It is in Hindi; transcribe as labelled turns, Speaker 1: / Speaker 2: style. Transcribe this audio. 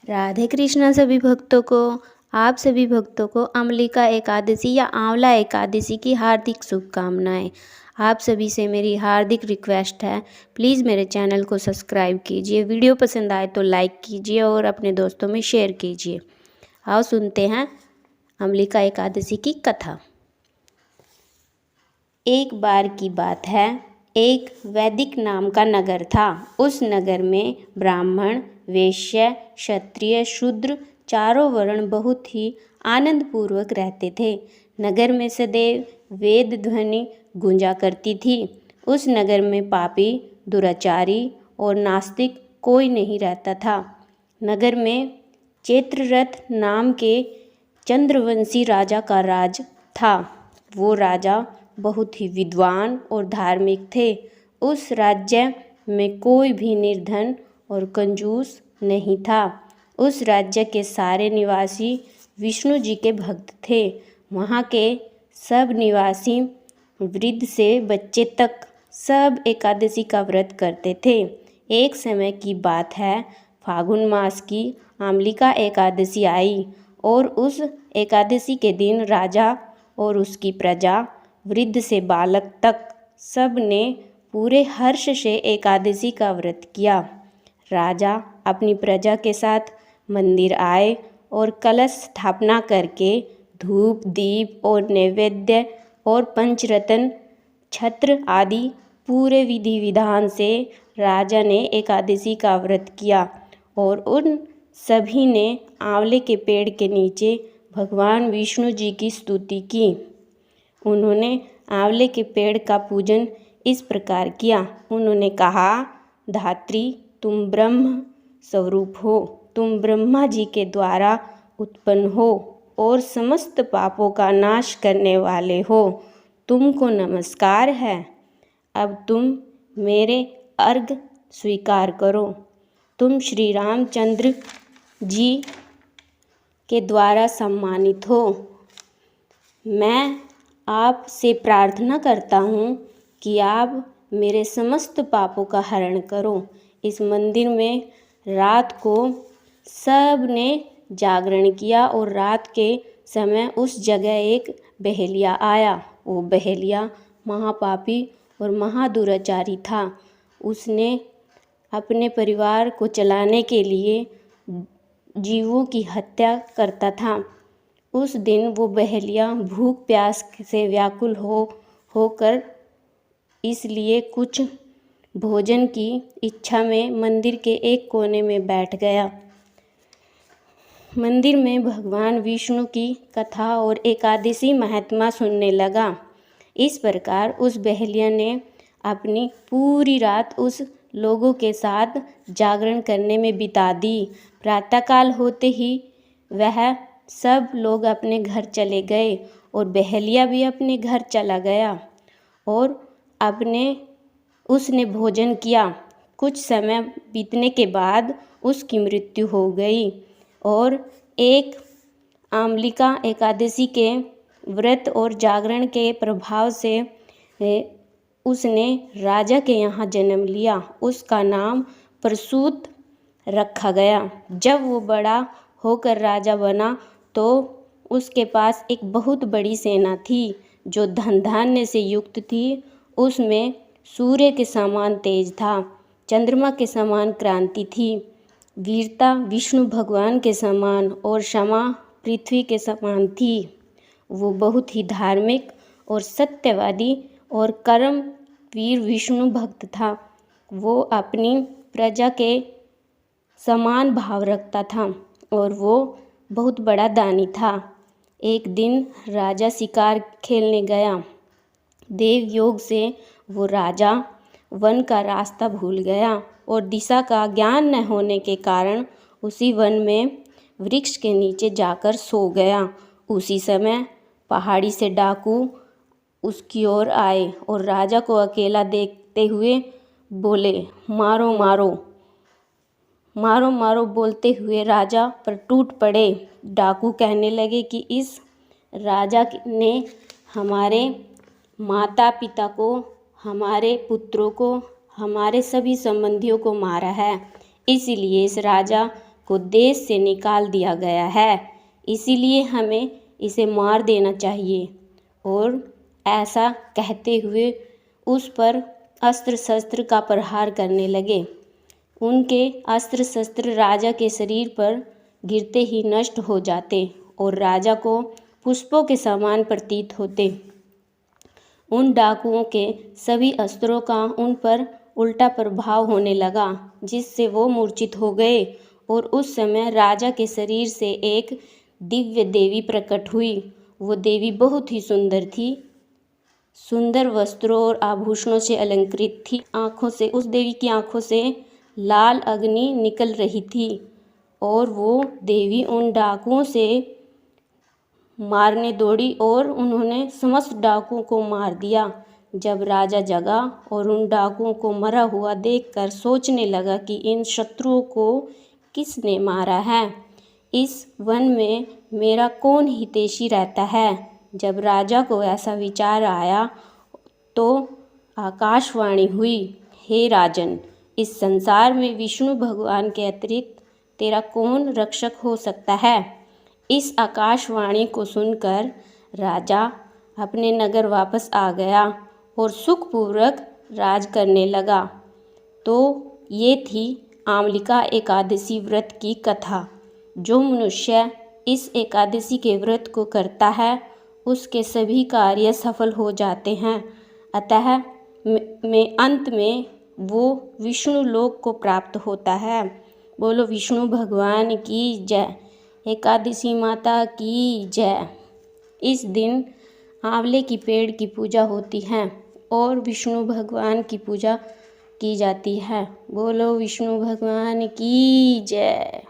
Speaker 1: राधे कृष्णा सभी भक्तों को। आप सभी भक्तों को अम्लिका एकादशी या आंवला एकादशी की हार्दिक शुभकामनाएं। आप सभी से मेरी हार्दिक रिक्वेस्ट है, प्लीज़ मेरे चैनल को सब्सक्राइब कीजिए, वीडियो पसंद आए तो लाइक कीजिए और अपने दोस्तों में शेयर कीजिए। आओ सुनते हैं अम्लिका एकादशी की कथा। एक बार की बात है, एक वैदिक नाम का नगर था। उस नगर में ब्राह्मण, वैश्य, क्षत्रिय, शूद्र चारों वर्ण बहुत ही आनंदपूर्वक रहते थे। नगर में सदैव वेद ध्वनि गूंजा करती थी। उस नगर में पापी, दुराचारी और नास्तिक कोई नहीं रहता था। नगर में चैत्ररथ नाम के चंद्रवंशी राजा का राज था। वो राजा बहुत ही विद्वान और धार्मिक थे। उस राज्य में कोई भी निर्धन और कंजूस नहीं था। उस राज्य के सारे निवासी विष्णु जी के भक्त थे। वहाँ के सब निवासी, वृद्ध से बच्चे तक, सब एकादशी का व्रत करते थे। एक समय की बात है, फागुन मास की अम्लिका एकादशी आई और उस एकादशी के दिन राजा और उसकी प्रजा, वृद्ध से बालक तक, सब ने पूरे हर्ष से एकादशी का व्रत किया। राजा अपनी प्रजा के साथ मंदिर आए और कलश स्थापना करके धूप, दीप और नैवेद्य और पंचरत्न, छत्र आदि पूरे विधि विधान से राजा ने एकादशी का व्रत किया और उन सभी ने आंवले के पेड़ के नीचे भगवान विष्णु जी की स्तुति की। उन्होंने आंवले के पेड़ का पूजन इस प्रकार किया। उन्होंने कहा, धात्री, तुम ब्रह्म स्वरूप हो, तुम ब्रह्मा जी के द्वारा उत्पन्न हो और समस्त पापों का नाश करने वाले हो। तुमको नमस्कार है। अब तुम मेरे अर्घ स्वीकार करो। तुम श्री रामचंद्र जी के द्वारा सम्मानित हो। मैं आपसे प्रार्थना करता हूँ कि आप मेरे समस्त पापों का हरण करो। इस मंदिर में रात को सब ने जागरण किया और रात के समय उस जगह एक बहेलिया आया। वो बहेलिया महापापी और महादुराचारी था। उसने अपने परिवार को चलाने के लिए जीवों की हत्या करता था। उस दिन वो बहेलिया भूख प्यास से व्याकुल होकर इसलिए कुछ भोजन की इच्छा में मंदिर के एक कोने में बैठ गया। मंदिर में भगवान विष्णु की कथा और एकादशी महात्मा सुनने लगा। इस प्रकार उस बहेलिया ने अपनी पूरी रात उस लोगों के साथ जागरण करने में बिता दी। प्रातःकाल होते ही वह सब लोग अपने घर चले गए और बहेलिया भी अपने घर चला गया और उसने भोजन किया। कुछ समय बीतने के बाद उसकी मृत्यु हो गई और एक अम्लिका एकादशी के व्रत और जागरण के प्रभाव से उसने राजा के यहाँ जन्म लिया। उसका नाम प्रसूत रखा गया। जब वो बड़ा होकर राजा बना तो उसके पास एक बहुत बड़ी सेना थी जो धन धान्य से युक्त थी। उसमें सूर्य के समान तेज था, चंद्रमा के समान क्रांति थी, वीरता विष्णु भगवान के समान और क्षमा पृथ्वी के समान थी। वो बहुत ही धार्मिक और सत्यवादी और कर्म वीर विष्णु भक्त था। वो अपनी प्रजा के समान भाव रखता था और वो बहुत बड़ा दानी था। एक दिन राजा शिकार खेलने गया। देव योग से वो राजा वन का रास्ता भूल गया और दिशा का ज्ञान न होने के कारण उसी वन में वृक्ष के नीचे जाकर सो गया। उसी समय पहाड़ी से डाकू उसकी ओर आए और राजा को अकेला देखते हुए बोले, मारो मारो। मारो मारो बोलते हुए राजा पर टूट पड़े। डाकू कहने लगे कि इस राजा ने हमारे माता पिता को, हमारे पुत्रों को, हमारे सभी संबंधियों को मारा है, इसलिए इस राजा को देश से निकाल दिया गया है, इसीलिए हमें इसे मार देना चाहिए। और ऐसा कहते हुए उस पर अस्त्र शस्त्र का प्रहार करने लगे। उनके अस्त्र शस्त्र राजा के शरीर पर गिरते ही नष्ट हो जाते और राजा को पुष्पों के समान प्रतीत होते। उन डाकुओं के सभी अस्त्रों का उन पर उल्टा प्रभाव होने लगा, जिससे वो मूर्छित हो गए। और उस समय राजा के शरीर से एक दिव्य देवी प्रकट हुई। वो देवी बहुत ही सुंदर थी, सुंदर वस्त्रों और आभूषणों से अलंकृत थी। उस देवी की आंखों से लाल अग्नि निकल रही थी और वो देवी उन डाकुओं से मारने दौड़ी और उन्होंने समस्त डाकुओं को मार दिया। जब राजा जगा और उन डाकुओं को मरा हुआ देखकर सोचने लगा कि इन शत्रुओं को किसने मारा है, इस वन में मेरा कौन हितैषी रहता है। जब राजा को ऐसा विचार आया तो आकाशवाणी हुई, हे राजन, इस संसार में विष्णु भगवान के अतिरिक्त तेरा कौन रक्षक हो सकता है। इस आकाशवाणी को सुनकर राजा अपने नगर वापस आ गया और सुखपूर्वक राज करने लगा। तो ये थी आमलिका एकादशी व्रत की कथा। जो मनुष्य इस एकादशी के व्रत को करता है उसके सभी कार्य सफल हो जाते हैं। अतः में अंत में वो विष्णु लोक को प्राप्त होता है। बोलो विष्णु भगवान की जय, एकादशी माता की जय। इस दिन आंवले की पेड़ की पूजा होती है और विष्णु भगवान की पूजा की जाती है। बोलो विष्णु भगवान की जय।